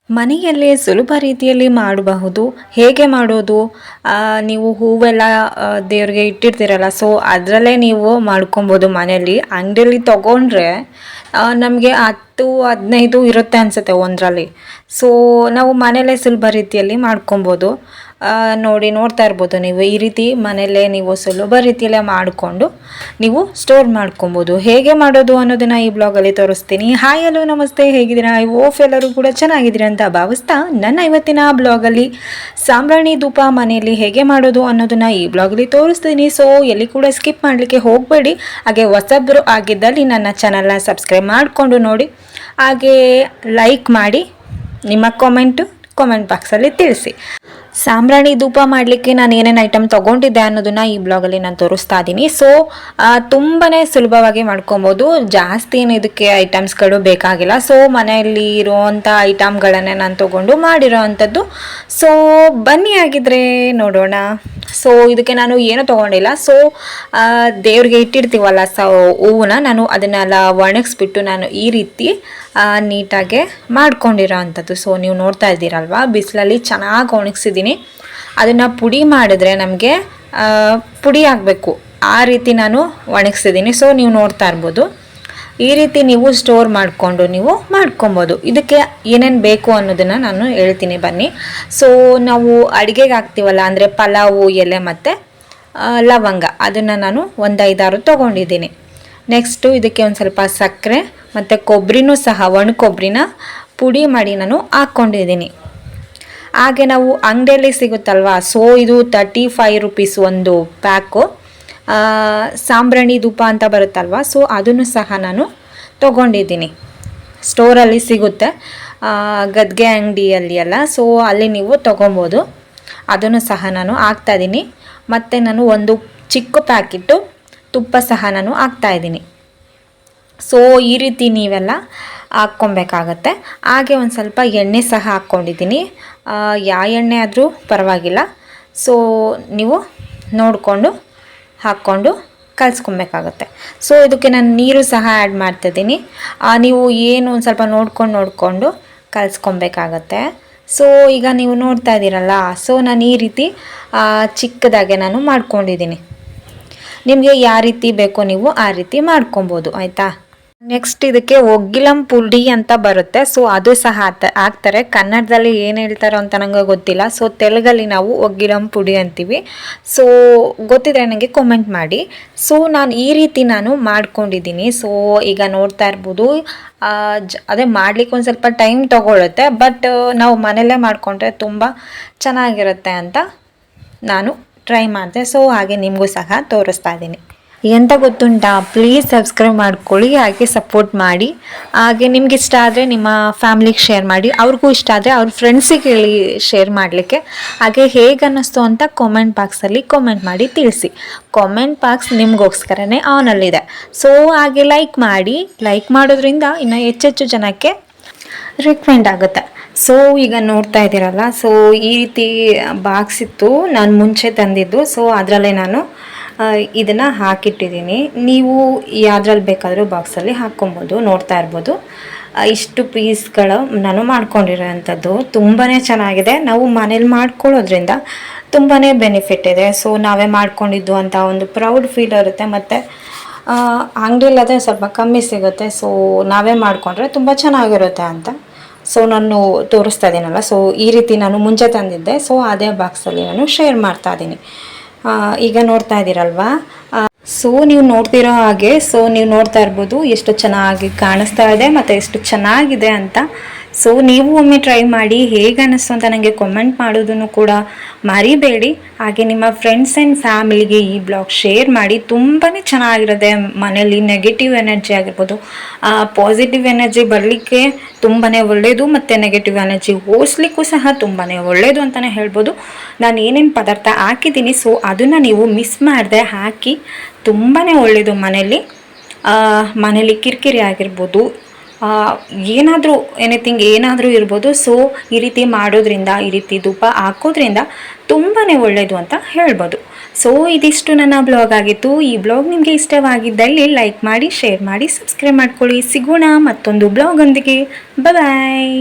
ಮನೆಯಲ್ಲೇ ಸುಲಭ ರೀತಿಯಲ್ಲಿ ಮಾಡಬಹುದು. ಹೇಗೆ ಮಾಡೋದು? ನೀವು ಹೂವೆಲ್ಲ ದೇವ್ರಿಗೆ ಇಟ್ಟಿರ್ತೀರಲ್ಲ, ಸೊ ಅದರಲ್ಲೇ ನೀವು ಮಾಡ್ಕೊಬೋದು ಮನೆಯಲ್ಲಿ. ಅಂಗಡಿಯಲ್ಲಿ ತೊಗೊಂಡ್ರೆ ನಮಗೆ 10-15 ಇರುತ್ತೆ ಅನಿಸುತ್ತೆ ಒಂದರಲ್ಲಿ. ಸೊ ನಾವು ಮನೆಯಲ್ಲೇ ಸುಲಭ ರೀತಿಯಲ್ಲಿ ಮಾಡ್ಕೊಬೋದು. ನೋಡಿ ನೋಡ್ತಾ ಇರ್ಬೋದು ನೀವು, ಈ ರೀತಿ ಮನೆಯಲ್ಲೇ ನೀವು ಸುಲಭ ರೀತಿಯಲ್ಲೇ ಮಾಡಿಕೊಂಡು ನೀವು ಸ್ಟೋರ್ ಮಾಡ್ಕೊಬೋದು. ಹೇಗೆ ಮಾಡೋದು ಅನ್ನೋದನ್ನು ಈ ಬ್ಲಾಗಲ್ಲಿ ತೋರಿಸ್ತೀನಿ. ಹಾಯ್ ಹಲೋ ನಮಸ್ತೆ, ಹೇಗಿದ್ದೀರಾ? ಐ ಹೋಪ್ ಎಲ್ಲರೂ ಕೂಡ ಚೆನ್ನಾಗಿದ್ದೀರಾ ಅಂತ ಭಾವಿಸ್ತಾ ನನ್ನ ಇವತ್ತಿನ ಬ್ಲಾಗಲ್ಲಿ ಸಾಂಬ್ರಾಣಿ ಧೂಪ ಮನೆಯಲ್ಲಿ ಹೇಗೆ ಮಾಡೋದು ಅನ್ನೋದನ್ನು ಈ ಬ್ಲಾಗಲ್ಲಿ ತೋರಿಸ್ತೀನಿ. ಸೊ ಎಲ್ಲಿ ಕೂಡ ಸ್ಕಿಪ್ ಮಾಡಲಿಕ್ಕೆ ಹೋಗಬೇಡಿ. ಹಾಗೆ ಹೊಸಬ್ರು ಆಗಿದ್ದಲ್ಲಿ ನನ್ನ ಚಾನಲ್ನ ಸಬ್ಸ್ಕ್ರೈಬ್ ಮಾಡಿಕೊಂಡು ನೋಡಿ, ಹಾಗೆ ಲೈಕ್ ಮಾಡಿ, ನಿಮ್ಮ ಕಾಮೆಂಟ್ ಬಾಕ್ಸಲ್ಲಿ ತಿಳಿಸಿ. ಸಾಂಬ್ರಾಣಿ ಧೂಪ ಮಾಡಲಿಕ್ಕೆ ನಾನು ಏನೇನು ಐಟಮ್ ತೊಗೊಂಡಿದ್ದೆ ಅನ್ನೋದನ್ನು ಈ ಬ್ಲಾಗಲ್ಲಿ ನಾನು ತೋರಿಸ್ತಾ ಇದ್ದೀನಿ. ಸೊ ತುಂಬಾ ಸುಲಭವಾಗಿ ಮಾಡ್ಕೊಬೋದು. ಜಾಸ್ತಿ ಏನು ಇದಕ್ಕೆ ಐಟಮ್ಸ್ಗಳು ಬೇಕಾಗಿಲ್ಲ. ಸೊ ಮನೆಯಲ್ಲಿ ಇರುವಂಥ ಐಟಮ್ಗಳನ್ನೇ ನಾನು ತೊಗೊಂಡು ಮಾಡಿರೋ ಅಂಥದ್ದು. ಸೊ ಬನ್ನಿ ಆಗಿದ್ರೆ ನೋಡೋಣ. ಸೊ ಇದಕ್ಕೆ ನಾನು ಏನೂ ತೊಗೊಂಡಿಲ್ಲ. ಸೊ ದೇವ್ರಿಗೆ ಇಟ್ಟಿರ್ತೀವಲ್ಲ ಹೂವನ್ನ ನಾನು ಅದನ್ನೆಲ್ಲ ಒಣಗಿಸ್ಬಿಟ್ಟು ನಾನು ಈ ರೀತಿ ನೀಟಾಗೆ ಮಾಡ್ಕೊಂಡಿರೋ ಅಂಥದ್ದು. ಸೊ ನೀವು ನೋಡ್ತಾ ಇದ್ದೀರಲ್ವ, ಬಿಸಿಲಲ್ಲಿ ಚೆನ್ನಾಗಿ ಒಣಗಿಸಿದ್ದೀನಿ. ಅದನ್ನು ಪುಡಿ ಮಾಡಿದ್ರೆ ನಮಗೆ ಪುಡಿ ಆಗಬೇಕು, ಆ ರೀತಿ ನಾನು ಒಣಗಿಸಿದ್ದೀನಿ. ಸೊ ನೀವು ನೋಡ್ತಾ ಇರ್ಬೋದು, ಈ ರೀತಿ ನೀವು ಸ್ಟೋರ್ ಮಾಡಿಕೊಂಡು ನೀವು ಮಾಡ್ಕೊಬೋದು. ಇದಕ್ಕೆ ಏನೇನು ಬೇಕು ಅನ್ನೋದನ್ನು ನಾನು ಹೇಳ್ತೀನಿ ಬನ್ನಿ. ಸೊ ನಾವು ಅಡುಗೆಗೆ ಹಾಕ್ತೀವಲ್ಲ, ಅಂದರೆ ಪಲಾವು ಎಲೆ ಮತ್ತು ಲವಂಗ, ಅದನ್ನು ನಾನು 1-5-6 ತೊಗೊಂಡಿದ್ದೀನಿ. ನೆಕ್ಸ್ಟು ಇದಕ್ಕೆ ಒಂದು ಸ್ವಲ್ಪ ಸಕ್ಕರೆ ಮತ್ತು ಕೊಬ್ಬರಿನೂ ಸಹ, ಒಣ ಕೊಬ್ಬರಿನ ಪುಡಿ ಮಾಡಿ ನಾನು ಹಾಕ್ಕೊಂಡಿದ್ದೀನಿ. ಹಾಗೆ ನಾವು ಅಂಗಡಿಯಲ್ಲಿ ಸಿಗುತ್ತಲ್ವ, ಸೊ ಇದು 35 ರುಪೀಸ್ ಒಂದು ಪ್ಯಾಕು. ಸಾಂಬ್ರಾಣಿ ಧೂಪ ಅಂತ ಬರುತ್ತಲ್ವ, ಸೊ ಅದನ್ನು ಸಹ ನಾನು ತೊಗೊಂಡಿದ್ದೀನಿ. ಸ್ಟೋರಲ್ಲಿ ಸಿಗುತ್ತೆ, ಗದ್ಗೆ ಅಂಗಡಿಯಲ್ಲಿ ಎಲ್ಲ, ಸೊ ಅಲ್ಲಿ ನೀವು ತೊಗೊಬೋದು. ಅದನ್ನು ಸಹ ನಾನು ಹಾಕ್ತಾಯಿದ್ದೀನಿ. ಮತ್ತು ನಾನು ಒಂದು ಚಿಕ್ಕ ಪ್ಯಾಕೆಟು ತುಪ್ಪ ಸಹ ನಾನು ಹಾಕ್ತಾಯಿದ್ದೀನಿ. ಸೊ ಈ ರೀತಿ ನೀವೆಲ್ಲ ಹಾಕ್ಕೊಬೇಕಾಗತ್ತೆ. ಹಾಗೆ ಒಂದು ಸ್ವಲ್ಪ ಎಣ್ಣೆ ಸಹ ಹಾಕ್ಕೊಂಡಿದ್ದೀನಿ. ಯಾವ ಎಣ್ಣೆ ಆದರೂ ಪರವಾಗಿಲ್ಲ. ಸೊ ನೀವು ನೋಡಿಕೊಂಡು ಹಾಕ್ಕೊಂಡು ಕಲಿಸ್ಕೊಬೇಕಾಗತ್ತೆ. ಸೊ ಇದಕ್ಕೆ ನಾನು ನೀರು ಸಹ ಆ್ಯಡ್ ಮಾಡ್ತಿದ್ದೀನಿ. ನೀವು ಏನು ಒಂದು ಸ್ವಲ್ಪ ನೋಡಿಕೊಂಡು ಕಲಿಸ್ಕೊಬೇಕಾಗತ್ತೆ. ಸೊ ಈಗ ನೀವು ನೋಡ್ತಾ ಇದ್ದೀರಲ್ಲ, ಸೊ ನಾನು ಈ ರೀತಿ ಚಿಕ್ಕದಾಗೆ ನಾನು ಮಾಡ್ಕೊಂಡಿದ್ದೀನಿ. ನಿಮಗೆ ಯಾವ ರೀತಿ ಬೇಕೋ ನೀವು ಆ ರೀತಿ ಮಾಡ್ಕೊಬೋದು, ಆಯಿತಾ? ನೆಕ್ಸ್ಟ್ ಇದಕ್ಕೆ ಒಗ್ಗಿಲಂ ಪುಡಿ ಅಂತ ಬರುತ್ತೆ. ಸೊ ಅದು ಸಹ ಹಾಕ್ತಾರೆ. ಕನ್ನಡದಲ್ಲಿ ಏನು ಹೇಳ್ತಾರೋ ಅಂತ ನನಗೆ ಗೊತ್ತಿಲ್ಲ. ಸೊ ತೆಲುಗಲ್ಲಿ ನಾವು ಒಗ್ಗಿಲಂ ಪುಡಿ ಅಂತೀವಿ. ಸೊ ಗೊತ್ತಿದ್ರೆ ನನಗೆ ಕಾಮೆಂಟ್ ಮಾಡಿ. ಸೊ ನಾನು ಈ ರೀತಿ ನಾನು ಮಾಡ್ಕೊಂಡಿದ್ದೀನಿ. ಸೊ ಈಗ ನೋಡ್ತಾ ಇರ್ಬೋದು, ಅದೇ ಮಾಡಲಿಕ್ಕೆ ಒಂದು ಸ್ವಲ್ಪ ಟೈಮ್ ತೊಗೊಳುತ್ತೆ, ಬಟ್ ನಾವು ಮನೆಯಲ್ಲೇ ಮಾಡಿಕೊಂಡ್ರೆ ತುಂಬ ಚೆನ್ನಾಗಿರುತ್ತೆ ಅಂತ ನಾನು ಟ್ರೈ ಮಾಡಿದೆ. ಸೊ ಹಾಗೆ ನಿಮಗೂ ಸಹ ತೋರಿಸ್ತಾ ಇದ್ದೀನಿ. ಎಂತ ಗೊತ್ತುಂಟಾ, ಪ್ಲೀಸ್ ಸಬ್ಸ್ಕ್ರೈಬ್ ಮಾಡ್ಕೊಳ್ಳಿ, ಹಾಗೆ ಸಪೋರ್ಟ್ ಮಾಡಿ. ಹಾಗೆ ನಿಮ್ಗೆ ಇಷ್ಟ ಆದರೆ ನಿಮ್ಮ ಫ್ಯಾಮ್ಲಿಗೆ ಶೇರ್ ಮಾಡಿ, ಅವ್ರಿಗೂ ಇಷ್ಟ ಆದರೆ ಅವ್ರ ಫ್ರೆಂಡ್ಸಿಗೆ ಹೇಳಿ ಶೇರ್ ಮಾಡಲಿಕ್ಕೆ. ಹಾಗೆ ಹೇಗೆ ಅನ್ನಿಸ್ತು ಅಂತ ಕಾಮೆಂಟ್ ಬಾಕ್ಸಲ್ಲಿ ಕಾಮೆಂಟ್ ಮಾಡಿ ತಿಳಿಸಿ. ಕಾಮೆಂಟ್ ಬಾಕ್ಸ್ ನಿಮಗೋಸ್ಕರನೇ ಆನಲ್ಲಿದೆ. ಸೊ ಹಾಗೆ ಲೈಕ್ ಮಾಡಿ. ಲೈಕ್ ಮಾಡೋದ್ರಿಂದ ಇನ್ನು ಹೆಚ್ಚೆಚ್ಚು ಜನಕ್ಕೆ ರಿಕಮೆಂಡ್ ಆಗುತ್ತೆ. ಸೊ ಈಗ ನೋಡ್ತಾ ಇದ್ದೀರಲ್ಲ, ಸೊ ಈ ರೀತಿ ಬಾಕ್ಸ್ ಇತ್ತು, ನಾನು ಮುಂಚೆ ತಂದಿದ್ದು. ಸೊ ಅದರಲ್ಲೇ ನಾನು ಇದನ್ನು ಹಾಕಿಟ್ಟಿದ್ದೀನಿ. ನೀವು ಯಾವುದ್ರಲ್ಲಿ ಬೇಕಾದರೂ ಬಾಕ್ಸಲ್ಲಿ ಹಾಕ್ಕೊಬೋದು. ನೋಡ್ತಾ ಇರ್ಬೋದು, ಇಷ್ಟು ಪೀಸ್ಗಳು ನಾನು ಮಾಡ್ಕೊಂಡಿರೋ ಅಂಥದ್ದು. ತುಂಬಾ ಚೆನ್ನಾಗಿದೆ. ನಾವು ಮನೇಲಿ ಮಾಡ್ಕೊಳ್ಳೋದ್ರಿಂದ ತುಂಬಾ ಬೆನಿಫಿಟ್ ಇದೆ. ಸೊ ನಾವೇ ಮಾಡ್ಕೊಂಡಿದ್ದು ಅಂತ ಒಂದು ಪ್ರೌಡ್ ಫೀಲ್ ಇರುತ್ತೆ. ಮತ್ತು ಅಂಗಡಿಯಲ್ಲಾದರೆ ಸ್ವಲ್ಪ ಕಮ್ಮಿ ಸಿಗುತ್ತೆ. ಸೊ ನಾವೇ ಮಾಡಿಕೊಂಡ್ರೆ ತುಂಬ ಚೆನ್ನಾಗಿರುತ್ತೆ ಅಂತ. ಸೊ ನಾನು ತೋರಿಸ್ತಾ ಇದ್ದೀನಲ್ಲ, ಸೊ ಈ ರೀತಿ ನಾನು ಮುಂಚೆ ತಂದಿದ್ದೆ. ಸೊ ಅದೇ ಬಾಕ್ಸಲ್ಲಿ ನಾನು ಶೇರ್ ಮಾಡ್ತಾ ಇದ್ದೀನಿ. ಈಗ ನೋಡ್ತಾ ಇದ್ದೀರಲ್ವಾ, ಸೊ ನೀವು ನೋಡ್ತಿರೋ ಹಾಗೆ, ಸೊ ನೀವು ನೋಡ್ತಾ ಇರ್ಬೋದು ಎಷ್ಟು ಚೆನ್ನಾಗಿ ಕಾಣಿಸ್ತಾ ಇದೆ ಮತ್ತು ಎಷ್ಟು ಚೆನ್ನಾಗಿದೆ ಅಂತ. ಸೊ ನೀವು ಒಮ್ಮೆ ಟ್ರೈ ಮಾಡಿ, ಹೇಗೆ ಅನ್ನಿಸ್ತು ಅಂತ ನನಗೆ ಕಾಮೆಂಟ್ ಮಾಡೋದನ್ನು ಕೂಡ ಮರಿಬೇಡಿ. ಹಾಗೆ ನಿಮ್ಮ ಫ್ರೆಂಡ್ಸ್ ಆ್ಯಂಡ್ ಫ್ಯಾಮಿಲಿಗೆ ಈ ಬ್ಲಾಗ್ ಶೇರ್ ಮಾಡಿ. ತುಂಬಾ ಚೆನ್ನಾಗಿರುತ್ತೆ. ಮನೇಲಿ ನೆಗೆಟಿವ್ ಎನರ್ಜಿ ಆಗಿರ್ಬೋದು, ಪಾಸಿಟಿವ್ ಎನರ್ಜಿ ಬರಲಿಕ್ಕೆ ತುಂಬಾ ಒಳ್ಳೆಯದು, ಮತ್ತು ನೆಗೆಟಿವ್ ಎನರ್ಜಿ ಓಡಿಸ್ಲಿಕ್ಕೂ ಸಹ ತುಂಬಾ ಒಳ್ಳೆಯದು ಅಂತಲೇ ಹೇಳ್ಬೋದು. ನಾನು ಏನೇನು ಪದಾರ್ಥ ಹಾಕಿದ್ದೀನಿ, ಸೊ ಅದನ್ನು ನೀವು ಮಿಸ್ ಮಾಡದೆ ಹಾಕಿ. ತುಂಬಾ ಒಳ್ಳೆಯದು. ಮನೇಲಿ ಕಿರಿಕಿರಿ ಆಗಿರ್ಬೋದು, ಏನಾದರೂ ಎನಿಥಿಂಗ್ ಏನಾದರೂ ಇರ್ಬೋದು. ಸೊ ಈ ರೀತಿ ಮಾಡೋದ್ರಿಂದ, ಈ ರೀತಿ ಧೂಪ ಹಾಕೋದ್ರಿಂದ ತುಂಬಾ ಒಳ್ಳೆಯದು ಅಂತ ಹೇಳ್ಬೋದು. ಸೊ ಇದಿಷ್ಟು ನನ್ನ ಬ್ಲಾಗ್ ಆಗಿತ್ತು. ಈ ಬ್ಲಾಗ್ ನಿಮಗೆ ಇಷ್ಟವಾಗಿದ್ದಲ್ಲಿ ಲೈಕ್ ಮಾಡಿ, ಶೇರ್ ಮಾಡಿ, ಸಬ್ಸ್ಕ್ರೈಬ್ ಮಾಡ್ಕೊಳ್ಳಿ. ಸಿಗೋಣ ಮತ್ತೊಂದು ಬ್ಲಾಗೊಂದಿಗೆ. ಬಾಯ್.